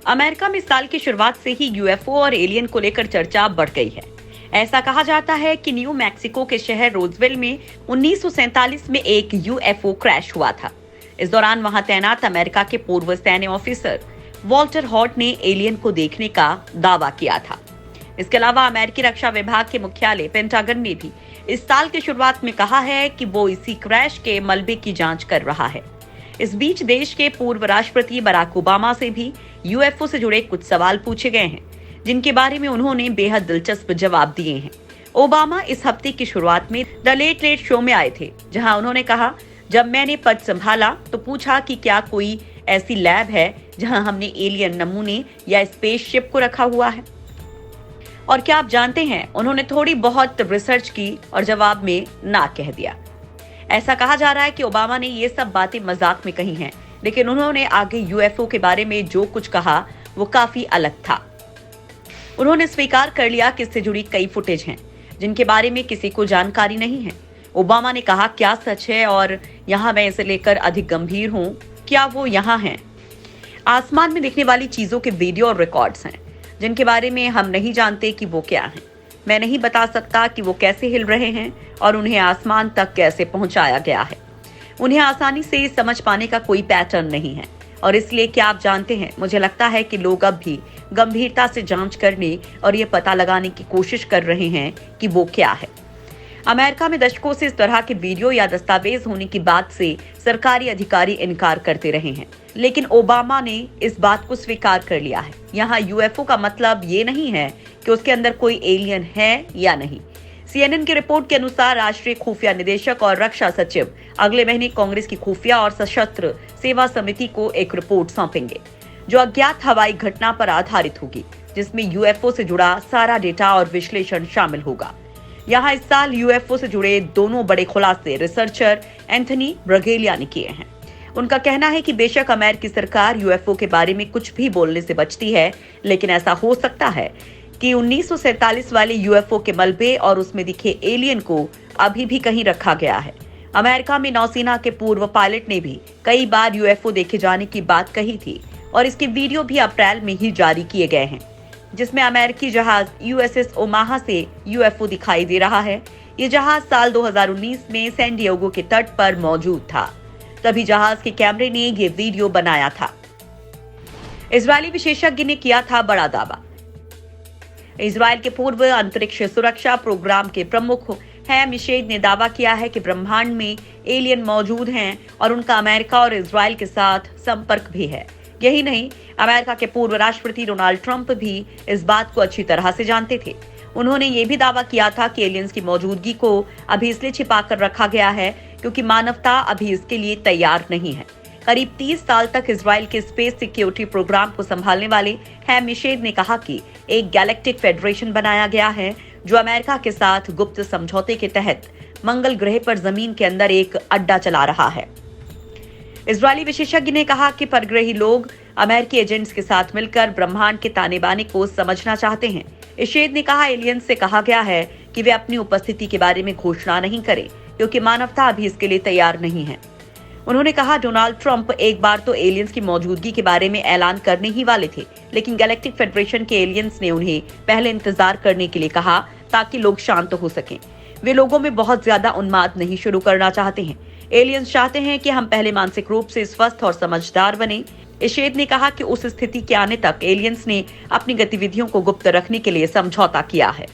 America में साल की शुरुआत से ही यूएफओ और एलियन को लेकर चर्चा बढ़ गई है। ऐसा कहा जाता है कि न्यू मैक्सिको के शहर रोजवेल में 1947 में एक यूएफओ क्रैश हुआ था। इस दौरान वहां तैनात अमेरिका के पूर्व सैन्य ऑफिसर वॉल्टर हॉट ने एलियन को देखने का दावा किया था। इसके अलावा अमेरिकी रक्षा विभाग के मुख्यालय पेंटागन ने भी इस साल की शुरुआत में कहा है कि वो इसी क्रैश के मलबे की जांच कर रहा है। इस बीच देश के पूर्व राष्ट्रपति बराक ओबामा से भी यूएफओ से जुड़े कुछ सवाल पूछे गए हैं, जिनके बारे में उन्होंने बेहद दिलचस्प जवाब दिए हैं। ओबामा इस हफ्ते की शुरुआत में द लेट लेट शो में आए थे, जहां उन्होंने कहा, जब मैंने पद संभाला तो पूछा कि क्या कोई ऐसी लैब है जहां हमने एलियन नमूने या स्पेसशिप को रखा हुआ है। और क्या आप जानते हैं, उन्होंने थोड़ी बहुत रिसर्च की और जवाब में ना कह दिया। ऐसा कहा जा रहा है कि ओबामा ने ये सब बातें मजाक में कही हैं, लेकिन उन्होंने आगे यूएफओ के बारे में जो कुछ कहा वो काफी अलग था। उन्होंने स्वीकार कर लिया कि इससे जुड़ी कई फुटेज हैं, जिनके बारे में किसी को जानकारी नहीं है। ओबामा ने कहा, क्या सच है और यहाँ मैं इसे लेकर अधिक गंभीर हूँ, क्या वो यहाँ हैं? आसमान में दिखने वाली चीजों के वीडियो और रिकॉर्ड्स हैं, जिनके बारे में हम नहीं जानते कि वो क्या हैं। मैं नहीं बता सकता कि वो कैसे हिल रहे हैं और उन्हें आसमान तक कैसे पहुंचाया गया है। उन्हें आसानी से समझ पाने का कोई पैटर्न नहीं है, और इसलिए क्या आप जानते हैं, मुझे लगता है कि लोग अब भी गंभीरता से जांच करने और ये पता लगाने की कोशिश कर रहे हैं कि वो क्या है। अमेरिका में दशकों से इस तरह के वीडियो या दस्तावेज होने की बात से सरकारी अधिकारी इनकार करते रहे हैं, लेकिन ओबामा ने इस बात को स्वीकार कर लिया है। यहाँ यूएफओ का मतलब ये नहीं है कि उसके अंदर कोई एलियन है या नहीं। सीएनएन की रिपोर्ट के अनुसार राष्ट्रीय खुफिया निदेशक और रक्षा सचिव अगले महीने कांग्रेस की खुफिया और सशस्त्र सेवा समिति को एक रिपोर्ट सौंपेंगे, जो अज्ञात हवाई घटना पर आधारित होगी, जिसमें यूएफओ से जुड़ा सारा डेटा और विश्लेषण शामिल होगा। यहाँ इस साल यूएफओ से जुड़े दोनों बड़े खुलासे रिसर्चर एंथनी ब्रगेलिया ने किए हैं। उनका कहना है कि बेशक अमेरिकी सरकार यूएफओ के बारे में कुछ भी बोलने से बचती है, लेकिन ऐसा हो सकता है कि 1947 वाले यूएफओ के मलबे और उसमें दिखे एलियन को अभी भी कहीं रखा गया है। अमेरिका में नौसेना के पूर्व पायलट ने भी कई बार यूएफओ देखे जाने की बात कही थी, और इसके वीडियो भी अप्रैल में ही जारी किए गए हैं, जिसमें अमेरिकी जहाज यूएसएस ओमाहा से यूएफओ दिखाई दे रहा है। ये जहाज साल 2019 में सैन डिएगो के तट पर मौजूद था। तभी जहाज के कैमरे ने ये वीडियो बनाया था। इजरायली विशेषज्ञ ने किया था बड़ा दावा। इजरायल के पूर्व अंतरिक्ष सुरक्षा प्रोग्राम के प्रमुख हैम इशेद ने दावा किया है कि ब्रह्मांड में एलियन मौजूद हैं और उनका अमेरिका और इजरायल के साथ संपर्क भी है। यही नहीं, अमेरिका के पूर्व राष्ट्रपति डोनाल्ड ट्रंप भी इस बात को अच्छी तरह से जानते थे। उन्होंने ये भी दावा किया था कि एलियंस की मौजूदगी को अभी इसलिए छिपाकर रखा गया है क्योंकि मानवता अभी इसके लिए तैयार नहीं है। करीब 30 साल तक इजरायल के स्पेस सिक्योरिटी प्रोग्राम को संभालने वाले हैम इशेद ने कहा कि एक गैलेक्टिक फेडरेशन बनाया गया है, जो अमेरिका के साथ गुप्त समझौते के तहत मंगल ग्रह पर जमीन के अंदर एक अड्डा चला रहा है। इजरायली विशेषज्ञ ने कहा कि परग्रही लोग अमेरिकी एजेंट्स के साथ मिलकर ब्रह्मांड के ताने बाने को समझना चाहते हैं। इशेद ने कहा, एलियंस से कहा गया है कि वे अपनी उपस्थिति के बारे में घोषणा नहीं करें, क्योंकि मानवता अभी इसके लिए तैयार नहीं है। उन्होंने कहा, डोनाल्ड ट्रंप एक बार तो एलियंस की मौजूदगी के बारे में ऐलान करने ही वाले थे, लेकिन गैलेक्टिक फेडरेशन के एलियंस ने उन्हें पहले इंतजार करने के लिए कहा ताकि लोग शांत हो सकें। वे लोगों में बहुत ज्यादा उन्माद नहीं शुरू करना चाहते हैं। एलियंस चाहते हैं कि हम पहले मानसिक रूप से स्वस्थ और समझदार बने। इशेद ने कहा कि उस स्थिति के आने तक एलियंस ने अपनी गतिविधियों को गुप्त रखने के लिए समझौता किया है।